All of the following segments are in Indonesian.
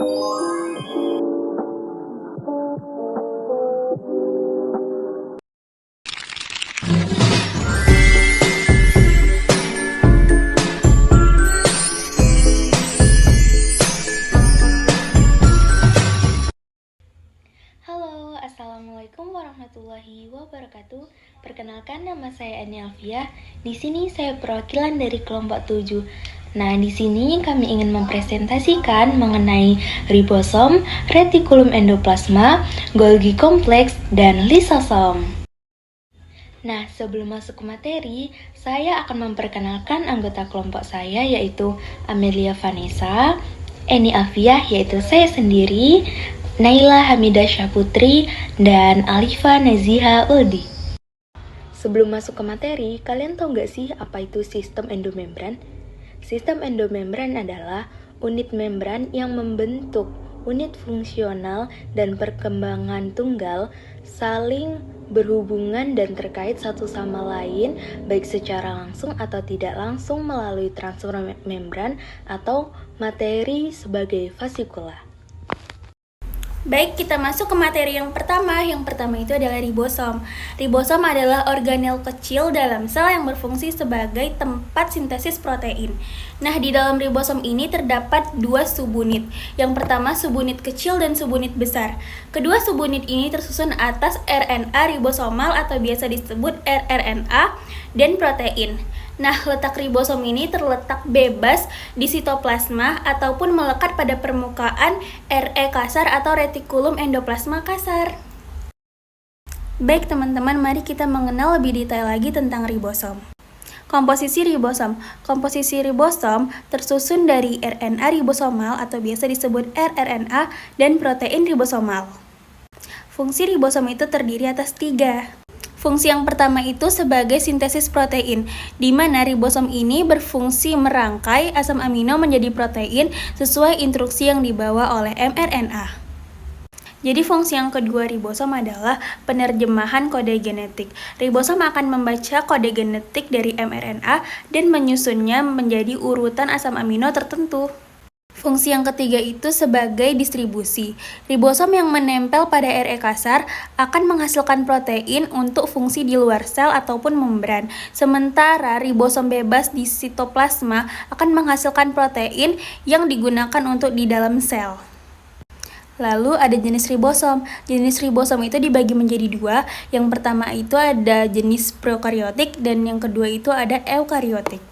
Halo, Assalamualaikum warahmatullahi wabarakatuh. Perkenalkan, nama saya Eni Alfiah. Di sini saya perwakilan dari kelompok 7. Nah, di sini kami ingin mempresentasikan mengenai ribosom, retikulum endoplasma, Golgi kompleks, dan lisosom. Nah, sebelum masuk ke materi, saya akan memperkenalkan anggota kelompok saya, yaitu Amelia Vanessa, Eni Alfiah, yaitu saya sendiri, Naila Hamidah Syahputri, dan Alifa Naziha Uldi. Sebelum masuk ke materi, kalian tahu nggak sih apa itu sistem endomembran? Sistem endomembran adalah unit membran yang membentuk unit fungsional dan perkembangan tunggal saling berhubungan dan terkait satu sama lain baik secara langsung atau tidak langsung melalui transfer membran atau materi sebagai vasikula. Baik, kita masuk ke materi yang pertama. Yang pertama itu adalah ribosom. Ribosom adalah organel kecil dalam sel yang berfungsi sebagai tempat sintesis protein. Nah, di dalam ribosom ini terdapat dua subunit. Yang pertama subunit kecil dan subunit besar. Kedua subunit ini tersusun atas RNA ribosomal atau biasa disebut rRNA dan protein. Nah, letak ribosom ini terletak bebas di sitoplasma ataupun melekat pada permukaan RE kasar atau retikulum endoplasma kasar. Baik teman-teman, mari kita mengenal lebih detail lagi tentang ribosom. Komposisi ribosom. Komposisi ribosom tersusun dari RNA ribosomal atau biasa disebut rRNA dan protein ribosomal. Fungsi ribosom itu terdiri atas 3. Fungsi yang pertama itu sebagai sintesis protein, di mana ribosom ini berfungsi merangkai asam amino menjadi protein sesuai instruksi yang dibawa oleh mRNA. Jadi fungsi yang kedua ribosom adalah penerjemahan kode genetik. Ribosom akan membaca kode genetik dari mRNA dan menyusunnya menjadi urutan asam amino tertentu. Fungsi yang ketiga itu sebagai distribusi. Ribosom yang menempel pada RE kasar akan menghasilkan protein untuk fungsi di luar sel ataupun membran. Sementara ribosom bebas di sitoplasma akan menghasilkan protein yang digunakan untuk di dalam sel. Lalu ada jenis ribosom. Jenis ribosom itu dibagi menjadi 2. Yang pertama itu ada jenis prokaryotik dan yang kedua itu ada eukaryotik.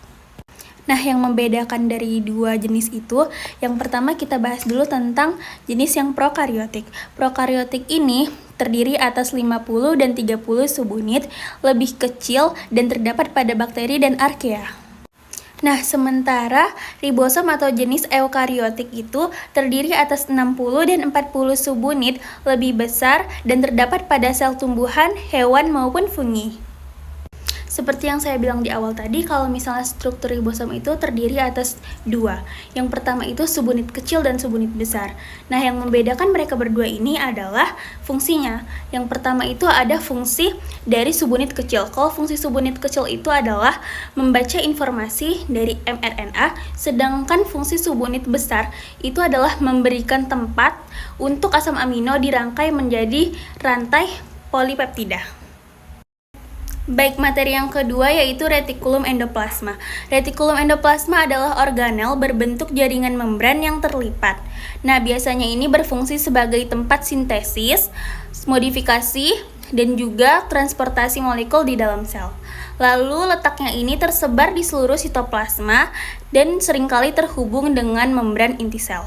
Nah, yang membedakan dari dua jenis itu, yang pertama kita bahas dulu tentang jenis yang prokaryotik. Prokaryotik ini terdiri atas 50 dan 30 subunit, lebih kecil dan terdapat pada bakteri dan archaea. Nah, sementara ribosom atau jenis eukaryotik itu terdiri atas 60 dan 40 subunit, lebih besar dan terdapat pada sel tumbuhan, hewan maupun fungi. Seperti yang saya bilang di awal tadi, kalau misalnya struktur ribosom itu terdiri atas 2. Yang pertama itu subunit kecil dan subunit besar. Nah, yang membedakan mereka berdua ini adalah fungsinya. Yang pertama itu ada fungsi dari subunit kecil. Kalau fungsi subunit kecil itu adalah membaca informasi dari mRNA, sedangkan fungsi subunit besar itu adalah memberikan tempat untuk asam amino dirangkai menjadi rantai polipeptida. Baik, materi yang kedua yaitu retikulum endoplasma. Retikulum endoplasma adalah organel berbentuk jaringan membran yang terlipat. Nah, biasanya ini berfungsi sebagai tempat sintesis, modifikasi, dan juga transportasi molekul di dalam sel. Lalu letaknya ini tersebar di seluruh sitoplasma dan seringkali terhubung dengan membran inti sel.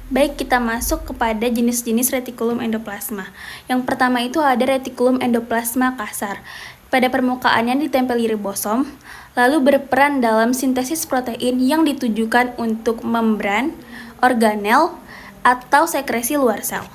Baik, kita masuk kepada jenis-jenis retikulum endoplasma. Yang pertama itu ada retikulum endoplasma kasar. Pada permukaannya ditempeli ribosom, lalu berperan dalam sintesis protein yang ditujukan untuk membran, organel, atau sekresi luar sel.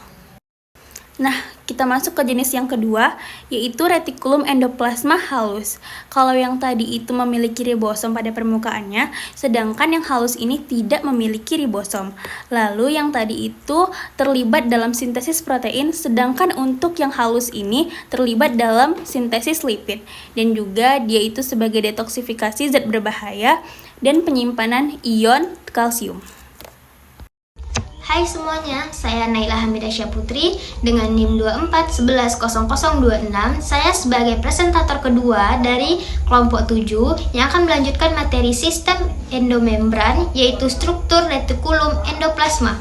Nah, kita masuk ke jenis yang kedua, yaitu retikulum endoplasma halus. Kalau yang tadi itu memiliki ribosom pada permukaannya, sedangkan yang halus ini tidak memiliki ribosom. Lalu yang tadi itu terlibat dalam sintesis protein, sedangkan untuk yang halus ini terlibat dalam sintesis lipid. Dan juga dia itu sebagai detoksifikasi zat berbahaya dan penyimpanan ion kalsium. Hai semuanya, saya Naila Hamidah Syaputri dengan NIM 24110026. Saya sebagai presentator kedua dari kelompok 7 yang akan melanjutkan materi sistem endomembran, yaitu struktur retikulum endoplasma.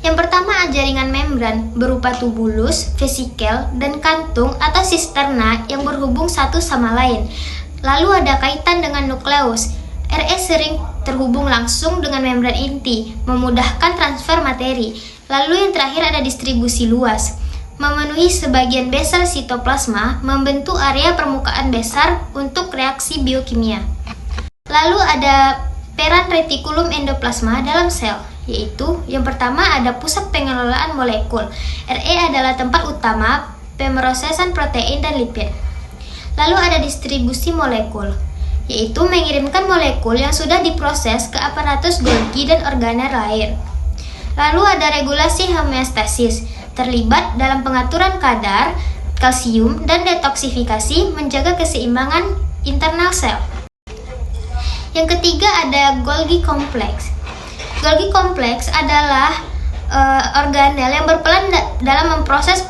Yang pertama, jaringan membran berupa tubulus, vesikel, dan kantung atau sisterna yang berhubung satu sama lain. Lalu ada kaitan dengan nukleus. RE sering terhubung langsung dengan membran inti, memudahkan transfer materi. Lalu yang terakhir ada distribusi luas. Memenuhi sebagian besar sitoplasma, membentuk area permukaan besar untuk reaksi biokimia. Lalu ada peran retikulum endoplasma dalam sel, yaitu yang pertama ada pusat pengelolaan molekul. RE adalah tempat utama pemrosesan protein dan lipid. Lalu ada distribusi molekul, yaitu mengirimkan molekul yang sudah diproses ke aparatus Golgi dan organer lain. Lalu ada regulasi homeostasis, terlibat dalam pengaturan kadar kalsium dan detoksifikasi, menjaga keseimbangan internal sel. Yang ketiga ada Golgi kompleks. Golgi kompleks adalah organel yang berperan dalam memproses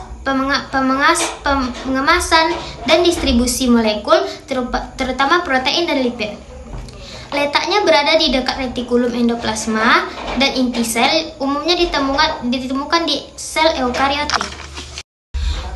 pengemasan dan distribusi molekul, terutama protein dan lipid. Letaknya berada di dekat retikulum endoplasma dan inti sel, umumnya ditemukan di sel eukariotik.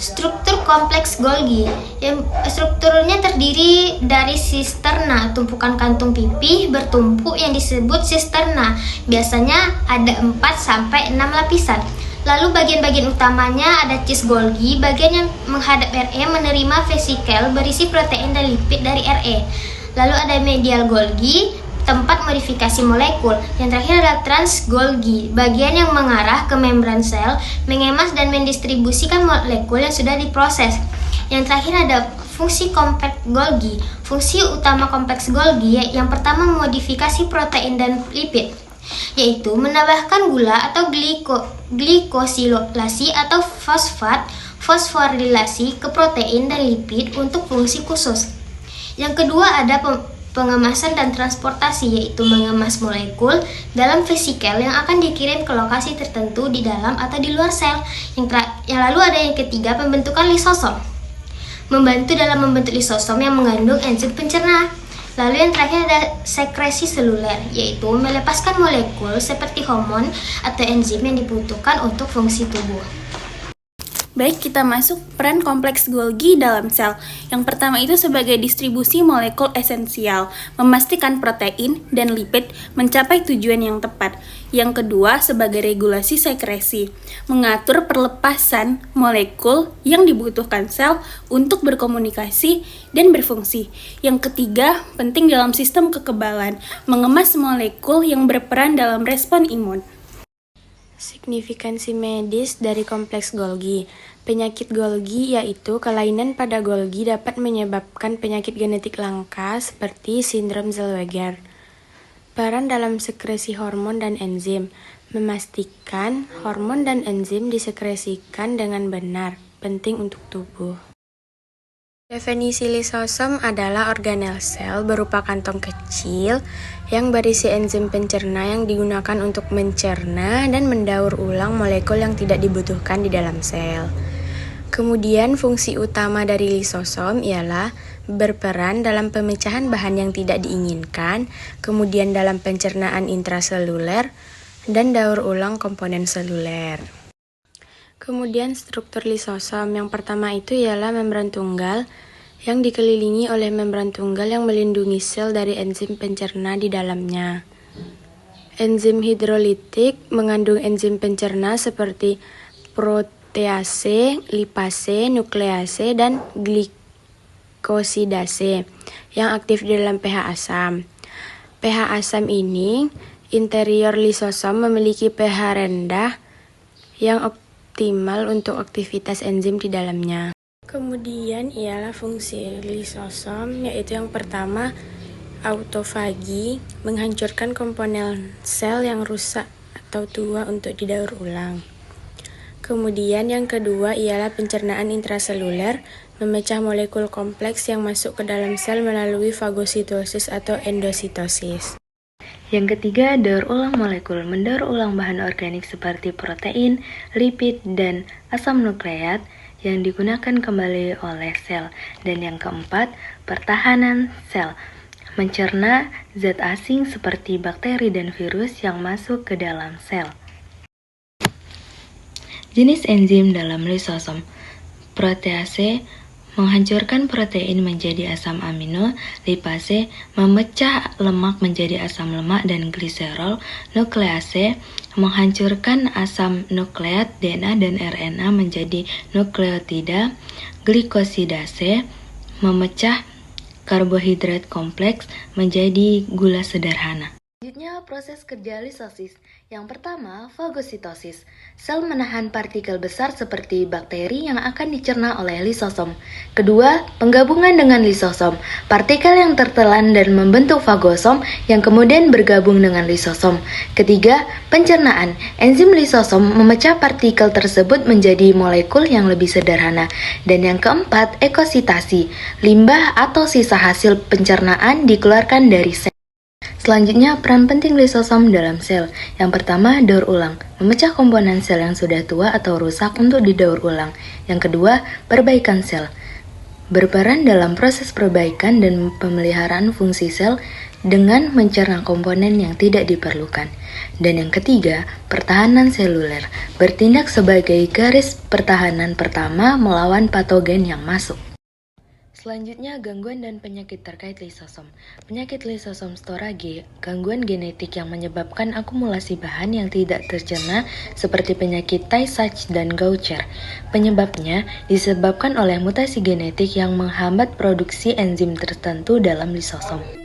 Struktur kompleks Golgi, yang strukturnya terdiri dari sisterna, tumpukan kantung pipih bertumpuk yang disebut sisterna. Biasanya ada 4-6 lapisan. Lalu bagian-bagian utamanya ada cis Golgi, bagian yang menghadap RE menerima vesikel berisi protein dan lipid dari RE. Lalu ada medial Golgi, tempat modifikasi molekul. Yang terakhir adalah trans Golgi, bagian yang mengarah ke membran sel, mengemas dan mendistribusikan molekul yang sudah diproses. Yang terakhir ada fungsi kompleks Golgi. Fungsi utama kompleks Golgi yang pertama memodifikasi protein dan lipid, yaitu menambahkan gula atau glikosilasi atau fosforilasi ke protein dan lipid untuk fungsi khusus. Yang kedua ada pengemasan dan transportasi, yaitu mengemas molekul dalam vesikel yang akan dikirim ke lokasi tertentu di dalam atau di luar sel. Lalu ada yang ketiga, pembentukan lisosom, membantu dalam membentuk lisosom yang mengandung enzim pencerna. Lalu yang terakhir ada sekresi seluler, yaitu melepaskan molekul seperti hormon atau enzim yang dibutuhkan untuk fungsi tubuh. Baik, kita masuk peran kompleks Golgi dalam sel. Yang pertama itu sebagai distribusi molekul esensial, memastikan protein dan lipid mencapai tujuan yang tepat. Yang kedua sebagai regulasi sekresi, mengatur perlepasan molekul yang dibutuhkan sel untuk berkomunikasi dan berfungsi. Yang ketiga, penting dalam sistem kekebalan, mengemas molekul yang berperan dalam respon imun. Signifikansi medis dari kompleks Golgi. Penyakit Golgi yaitu kelainan pada Golgi dapat menyebabkan penyakit genetik langka seperti sindrom Zellweger. Peran dalam sekresi hormon dan enzim. Memastikan hormon dan enzim disekresikan dengan benar, penting untuk tubuh. Definisi lisosom adalah organel sel berupa kantong kecil yang berisi enzim pencerna yang digunakan untuk mencerna dan mendaur ulang molekul yang tidak dibutuhkan di dalam sel. Kemudian fungsi utama dari lisosom ialah berperan dalam pemecahan bahan yang tidak diinginkan, kemudian dalam pencernaan intraseluler, dan daur ulang komponen seluler. Kemudian struktur lisosom yang pertama itu ialah membran tunggal yang dikelilingi oleh membran tunggal yang melindungi sel dari enzim pencerna di dalamnya. Enzim hidrolitik mengandung enzim pencerna seperti protease, lipase, nuklease, dan glikosidase yang aktif di dalam pH asam. pH asam ini, interior lisosom memiliki pH rendah yang optimal untuk aktivitas enzim di dalamnya. Kemudian ialah fungsi lisosom, yaitu yang pertama autofagi, menghancurkan komponen sel yang rusak atau tua untuk didaur ulang. Kemudian yang kedua ialah pencernaan intraseluler, memecah molekul kompleks yang masuk ke dalam sel melalui fagositosis atau endositosis. Yang ketiga, daur ulang molekul. Mendaur ulang bahan organik seperti protein, lipid, dan asam nukleat yang digunakan kembali oleh sel. Dan yang keempat, pertahanan sel. Mencerna zat asing seperti bakteri dan virus yang masuk ke dalam sel. Jenis enzim dalam lisosom. Protease menghancurkan protein menjadi asam amino, lipase memecah lemak menjadi asam lemak dan gliserol, nuklease menghancurkan asam nukleat DNA dan RNA menjadi nukleotida, glikosidase memecah karbohidrat kompleks menjadi gula sederhana. Selanjutnya, proses kerja lisosis. Yang pertama, fagositosis. Sel menahan partikel besar seperti bakteri yang akan dicerna oleh lisosom. Kedua, penggabungan dengan lisosom. Partikel yang tertelan dan membentuk fagosom yang kemudian bergabung dengan lisosom. Ketiga, pencernaan. Enzim lisosom memecah partikel tersebut menjadi molekul yang lebih sederhana. Dan yang keempat, ekositasi. Limbah atau sisa hasil pencernaan dikeluarkan dari sel. Selanjutnya, peran penting lisosom dalam sel. Yang pertama, daur ulang. Memecah komponen sel yang sudah tua atau rusak untuk didaur ulang. Yang kedua, perbaikan sel. Berperan dalam proses perbaikan dan pemeliharaan fungsi sel dengan mencerna komponen yang tidak diperlukan. Dan yang ketiga, pertahanan seluler. Bertindak sebagai garis pertahanan pertama melawan patogen yang masuk. Selanjutnya, gangguan dan penyakit terkait lisosom. Penyakit lisosom storage, gangguan genetik yang menyebabkan akumulasi bahan yang tidak tercerna seperti penyakit Tay-Sachs dan Gaucher. Penyebabnya disebabkan oleh mutasi genetik yang menghambat produksi enzim tertentu dalam lisosom.